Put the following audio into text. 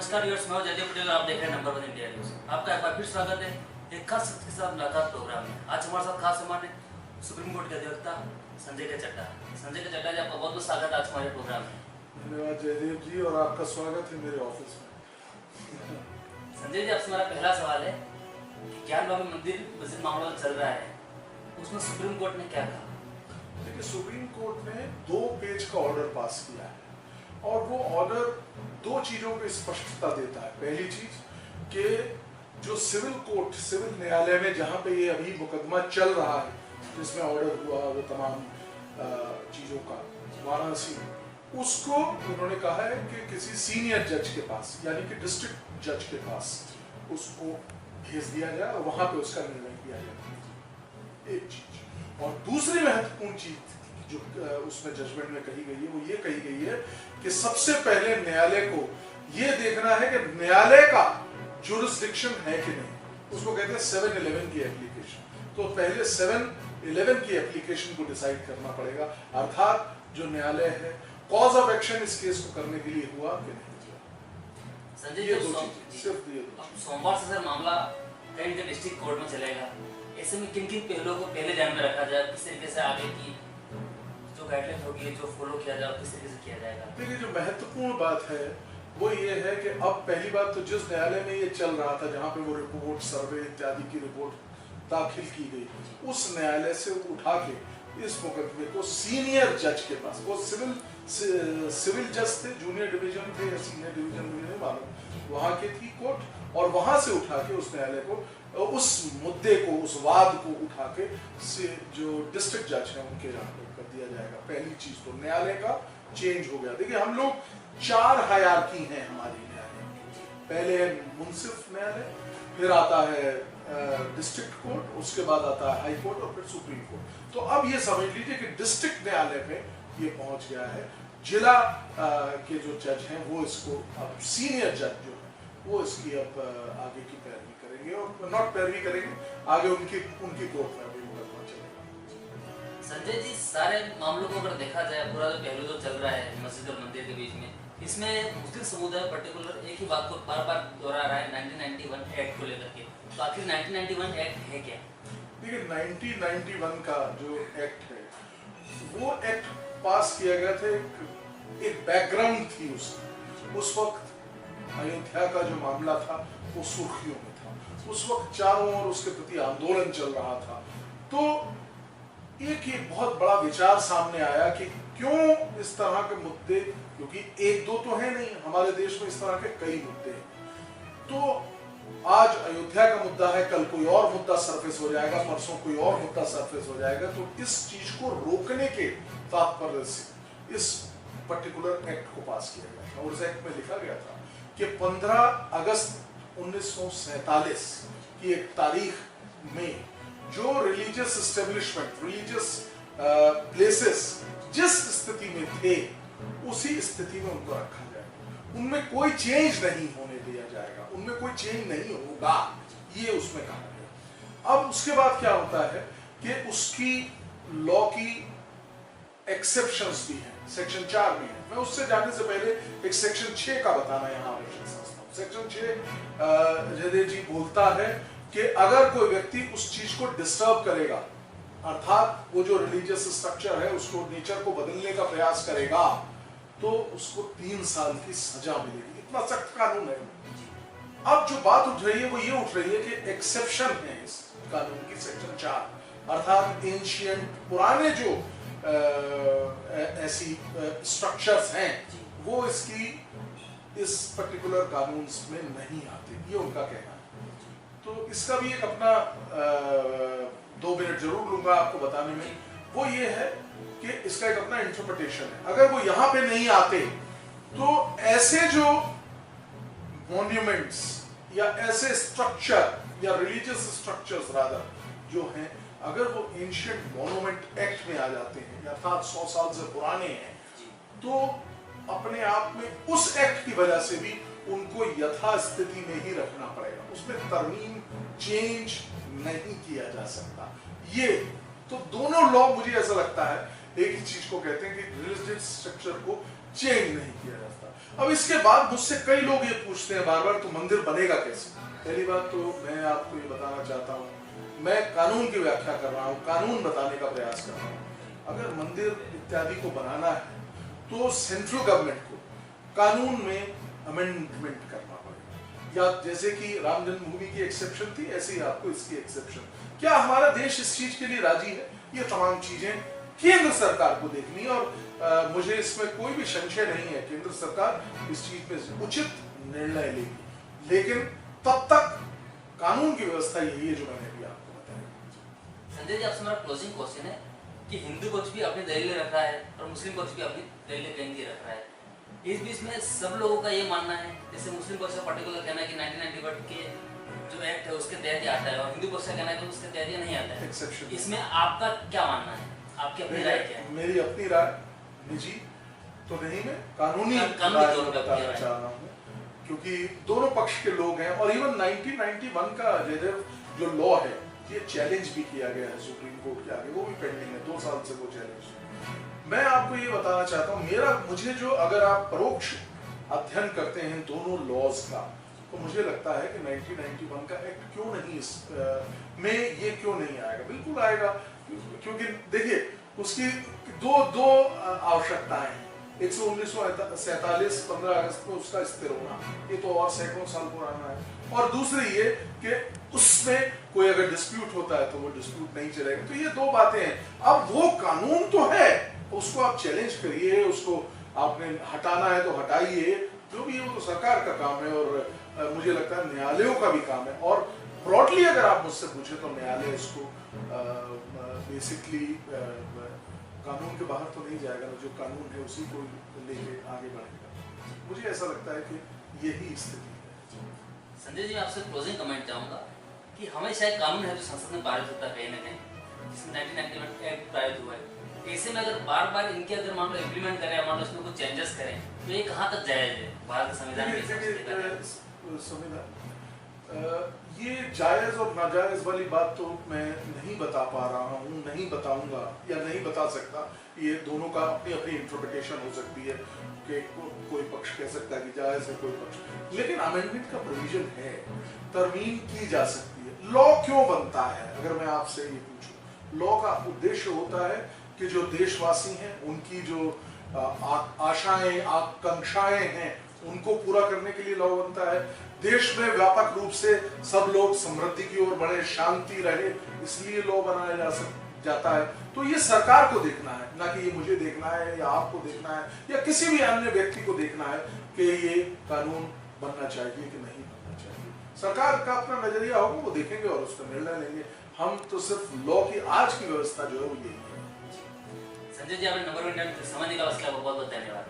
नमस्कार व्यूअर्स, मैं जयदेव पटेल। आप देख रहे हैं नंबर 1 इंडिया न्यूज। आपका एक बार फिर स्वागत है एक खास अतिथि के साथ मुलाकात प्रोग्राम में। आज हमारे साथ खास मेहमान है सुप्रीम कोर्ट के अधिवक्ता संजय के चड्ढा। संजय के चड्ढा जी, आपका बहुत बहुत स्वागत है आज हमारे प्रोग्राम में। धन्यवाद जयदेव जी, और आपका स्वागत है मेरे ऑफिस में। संजय जी, आपसे हमारा पहला सवाल है कि ज्ञान बाबा मंदिर मस्जिद मामला चल रहा है, उसमें सुप्रीम कोर्ट ने क्या कहा? देखिए, सुप्रीम कोर्ट ने 2 पेज का ऑर्डर पास किया है और वो ऑर्डर 2 चीजों पे स्पष्टता देता है। पहली चीज कि जो सिविल कोर्ट, सिविल न्यायालय में जहां पे ये अभी मुकदमा चल रहा है, जिसमें ऑर्डर हुआ वो तमाम चीजों का वाराणसी, उसको उन्होंने कहा है कि किसी सीनियर जज के पास, यानी कि डिस्ट्रिक्ट जज के पास उसको भेज दिया जाए और वहां पे उसका निर्णय किया जाए। एक चीज। और दूसरी महत्वपूर्ण चीज जो उसमें जजमेंट में कही गई है वो ये कही गई है कि सबसे पहले न्यायालय को ये देखना है कि न्यायालय का जुरिस्डिक्शन है कि नहीं। उसको कहते हैं 711 की एप्लीकेशन। तो पहले 711 की एप्लीकेशन को डिसाइड करना पड़ेगा, अर्थात जो न्यायालय है कॉज ऑफ एक्शन इस केस को करने के लिए हुआ कि नहीं हुआ। संजय ये जी, 2 चीजें, सिर्फ ये 2 चीजें। सोमवार से सर मामला कहीं ना डिस्ट्रिक्ट कोर्ट में चलेगा। ऐसे में किन किन पहलुओं को पहले ध्यान में रखा जाए, किस तरीके से आगे की जो गाइडलाइन होगी, जो फॉलो किया जाए, किस तरीके से किया जाएगा? देखिए, जो महत्वपूर्ण बात है वो ये है कि अब पहली बात तो जिस न्यायालय में ये चल रहा था, जहाँ पे वो रिपोर्ट, सर्वे इत्यादि की रिपोर्ट दाखिल की गई, उस न्यायालय से उठा के इस मुकदमे को सीनियर जज के पास, वो सिविल जज थे, जूनियर डिवीजन थे या सीनियर डिवीजन मुझे नहीं मालूम, वहाँ के थी कोर्ट, और वहां से उठा के उस न्यायालय को, उस मुद्दे को, उस वाद को उठा के जो डिस्ट्रिक्ट जज है उनके यहाँ पे कर दिया जाएगा। पहली चीज तो न्यायालय का चेंज हो गया। देखिए, हम लोग 4 हायरार्की हैं हमारी न्यायालय की। पहले है मुंसिफ न्यायालय, फिर आता है डिस्ट्रिक्ट कोर्ट, उसके बाद आता है हाई कोर्ट और फिर सुप्रीम कोर्ट। तो अब ये समझ लीजिए कि डिस्ट्रिक्ट न्यायालय पे ये पहुंच गया है। जिला के जो जज हैं वो इसको अब सीनियर जज जो है वो इसकी अब आगे की पैरवी करेंगे, और नॉट पैरवी करेंगे, आगे उनकी कोर्ट में भी मुकदमा चलेगा। संजय जी, सारे मामलों को अगर देखा जाए, पूरा जो पहलू जो चल रहा है मस्जिद और मंदिर के बीच में, इसमें मुस्लिम समुदाय पर्टिकुलर एक ही बात को बार बार दोहरा रहा है, 1991 एक्ट को लेकर के। तो आखिर 1991 एक्ट है क्या? देखिए, 1991 का जो एक्ट है वो एक्ट पास किया गया था, एक बैकग्राउंड थी उसकी। उस वक्त अयोध्या का जो मामला था वो सुर्खियों में था। उस वक्त चारों ओर उसके प्रति आंदोलन चल रहा था। तो एक बहुत बड़ा विचार सामने आया कि क्यों इस तरह के मुद्दे, क्योंकि 1-2 तो है नहीं, हमारे देश में इस तरह के कई मुद्दे हैं। तो आज अयोध्या का मुद्दा है, कल कोई और मुद्दा सरफेस हो जाएगा, परसों कोई और मुद्दा सरफेस हो जाएगा। तो इस चीज को रोकने के तात्पर्य से इस पर्टिकुलर एक्ट को पास किया गया था। और इस एक्ट में लिखा गया था कि 15 अगस्त 1947 की एक तारीख में जो रिलीजियस एस्टेब्लिशमेंट, रिलीजियस प्लेसेस जिस स्थिति में थे उसी स्थिति में उनको रखा जाएगा। उनमें कोई चेंज नहीं होने दिया जाएगा, उनमें कोई चेंज नहीं होगा, ये उसमें कहा गया। अब उसके बाद क्या होता है कि उसकी लॉ की एक्सेप्शंस भी हैं, सेक्शन 4 भी है। मैं उससे जाने से पहले एक सेक्शन 6 का बताना यहाँ आवश्यक समझता हूँ। सेक्शन 6 जयदेव जी बोलता है कि अगर कोई व्यक्ति उस चीज को डिस्टर्ब करेगा, अर्थात वो जो रिलीजियस स्ट्रक्चर है उसको, नेचर को बदलने का प्रयास करेगा, तो उसको 3 साल की सजा मिलेगी। इतना सख्त कानून है। अब जो बात उठ रही है वो ये उठ रही है कि एक्सेप्शन है इस कानून की, सेक्शन 4, अर्थात एंशिएंट, पुराने जो ऐसी स्ट्रक्चर्स हैं वो इस पर्टिकुलर कानून में नहीं आते, ये उनका कहना है। तो इसका भी एक अपना 2 मिनट जरूर लूंगा आपको बताने में। वो ये है कि इसका एक अपना इंटरप्रिटेशन है। अगर वो यहाँ पे नहीं आते तो ऐसे जो मॉन्यूमेंट्स या ऐसे स्ट्रक्चर या रिलीजियस स्ट्रक्चर्स रादर जो हैं, अगर वो एंशिएंट मॉन्यूमेंट एक्ट में आ जाते हैं, अर्थात 100 साल से पुराने हैं, तो अपने आप में उस एक्ट की वजह से भी उनको यथास्थिति में ही रखना पड़ेगा, उसमें तरमीम, चेंज नहीं किया जा सकता। ये तो दोनों लॉ, मुझे ऐसा लगता है, एक ही चीज को कहते हैं कि रिलीजियस स्ट्रक्चर को चेंज नहीं किया जाता। अब इसके बाद मुझसे कई लोग ये पूछते हैं बार बार, तो मंदिर बनेगा कैसे? पहली बात तो मैं आपको ये बताना चाहता हूँ, मैं कानून की व्याख्या कर रहा हूँ, कानून बताने का प्रयास कर रहा हूँ। अगर मंदिर इत्यादि को बनाना है तो सेंट्रल गवर्नमेंट को कानून में अमेंडमेंट करना पड़ेगा, या जैसे कि राम जन्मभूमि की एक्सेप्शन थी, ऐसे ही आपको इसकी एक्सेप्शन। क्या हमारा देश इस चीज के लिए राजी है? ये तमाम चीजें केंद्र सरकार को देखनी है, और मुझे इसमें कोई भी संशय नहीं है, केंद्र सरकार इस चीज में उचित निर्णय लेगी। लेकिन तब तक कानून की व्यवस्था यही है जो मैंने अभी आपको बताया। संजय जी, आपसे मेरा क्लोजिंग क्वेश्चन है कि हिंदू पक्ष भी अपनी दलीलें रख रहा है और मुस्लिम पक्ष भी अपनी दलीलें कहीं की रख रहा है। इस बीच में सब लोगों का ये मानना है, जैसे मुस्लिम पक्ष का पर्टिकुलर कहना है कि 1991 के जो एक्ट है उसके तहत ही आता है, और हिंदू पक्ष का कहना है कि उसके तहत ही नहीं आता है। एक्सेप्शन। इसमें आपका क्या मानना है? आपकी अपनी राय क्या है? मेरी अपनी राय निजी तो नहीं, मैं कानूनी राय बताना चाह रहा हूँ, क्योंकि दोनों पक्ष के लोग हैं। और इवन 1991 का जयदेव जो लॉ है, ये चैलेंज भी किया गया है सुप्रीम कोर्ट के आगे, वो भी पेंडिंग है, 2 साल से वो चैलेंज। मैं आपको ये बताना चाहता हूँ, मुझे जो, अगर आप परोक्ष अध्ययन करते हैं दोनों लॉज का, तो मुझे लगता है कि 1991 का एक्ट क्यों नहीं में ये क्यों नहीं आएगा? बिल्कुल आएगा, क्योंकि देखिए उसकी दो आवश्यकताएं हैं। 1947 15 अगस्त को उसका स्थिर होना, ये तो और सैकड़ों साल पुराना है। और दूसरी ये कि उसमें कोई अगर डिस्प्यूट होता है तो वो डिस्प्यूट नहीं चलेगा। तो ये 2 बातें हैं। अब वो कानून तो है, उसको आप चैलेंज करिए, उसको आपने हटाना है तो हटाइए, जो भी है वो तो सरकार का काम है, और मुझे लगता है न्यायालयों का भी काम है। और ब्रॉडली अगर आप मुझसे पूछे तो न्यायालय इसको बेसिकली कानून के बाहर तो नहीं जाएगा, जो कानून है उसी को लेके आगे बढ़ेगा। मुझे ऐसा लगता है कि यही स्थिति है। संजय जी, मैं आपसे क्लोजिंग कमेंट चाहूंगा कि हमें शायद कानून है जो संसद में पारित होता है कहीं ना कहीं, जिसमें 1991 एक्ट पारित हुआ है, ऐसे में अगर बार बार इनके अगर मान लो इम्प्लीमेंट करें, मान लो इसमें कुछ चेंजेस करें, तो ये कहाँ तक जायज है भारत के संविधान के हिसाब से? संविधान ये जायज और नाजायज वाली बात तो मैं नहीं बता पा रहा हूँ, नहीं बताऊंगा या नहीं बता सकता। ये दोनों का अपनी अपनी इंटरप्रिटेशन हो सकती है कि कोई पक्ष कह सकता है कि जायज है, कोई पक्ष, लेकिन अमेंडमेंट का प्रोविजन है, तरमीम की जा सकती है। लॉ क्यों बनता है? अगर मैं आपसे ये पूछूं, लॉ का उद्देश्य होता है कि जो देशवासी हैं उनकी जो आशाएं आकांक्षाएं हैं उनको पूरा करने के लिए लॉ बनता है। देश में व्यापक रूप से सब लोग समृद्धि की ओर बढ़े, शांति रहे, इसलिए लॉ बनाया जाता है। तो ये सरकार को देखना है, ना कि ये मुझे देखना है या आपको देखना है या किसी भी अन्य व्यक्ति को देखना है कि ये कानून बनना चाहिए कि नहीं बनना चाहिए। सरकार का अपना नजरिया होगा, वो देखेंगे और उस पर निर्णय लेंगे। हम तो सिर्फ लॉ की आज की व्यवस्था जो है वो यही है। संजय जी, आपने नंबर 1 समय निकाला, उसके लिए बहुत बहुत धन्यवाद।